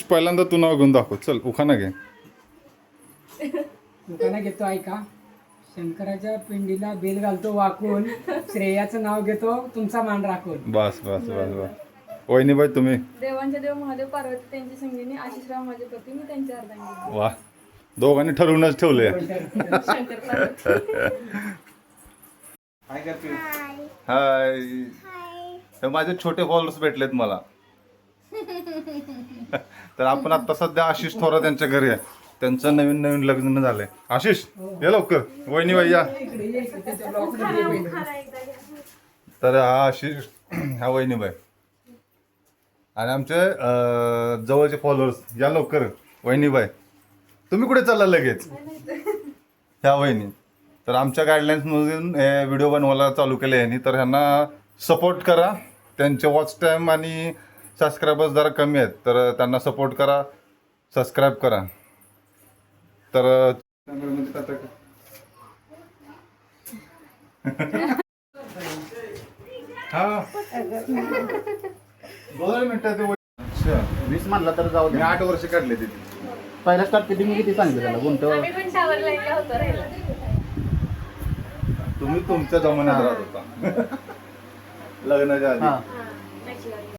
पहिल्यांदा तू नाव घेऊन दाखव. चल उखाणा घे. उखाणा घेतो ऐका. शंकराच्या पिंडीला बेल घालतो वाकून, श्रेयाचं नाव घेतो तुमचा मान राखून. बस बस बस बस. वहिनीबाई तुम्ही. देवांचे देव महादेव पार्वती त्यांची संगिनी, आशिषराव माझे पती मी त्यांच्या अर्धांगिनी. वा, दोघांनी ठरवूनच ठेवले. शंकर पार्वती. हाय. हे माझे छोटे फॉलोअर्स भेटलेत मला. तर आपण आता सध्या आशिष थोरात यांच्या घरी आहे. त्यांचं नवीन नवीन लग्न झालंय. आशिष ये लवकर. वहिनीबाई या. तर हा आशिष, हा वहिनीबाई आणि आमचे जवळचे फॉलोअर्स या लवकर. वहिनीबाई तुम्ही कुठे चालला लगेच? ह्या वहिनी. तर आमच्या गाईडलाईन्समधून हे व्हिडिओ बनवायला चालू केले यांनी. तर ह्यांना सपोर्ट करा. त्यांचे वॉच टाईम आणि सबस्क्रायबर्स जरा कमी आहेत, तर त्यांना सपोर्ट करा, सबस्क्राईब करा. तर हा 2 मिनिटं. अच्छा 20 म्हणला तर जाऊ मी दे. 8 वर्ष काढले तिथे. पहिला स्टार्ट किती मी किती सांगितलं त्याला गुंत. आम्ही पण शावर लाईनला होतो राहिला. तुम्ही तुमच्या जमान्यात राहत होता लग्नाच्या आधी. हा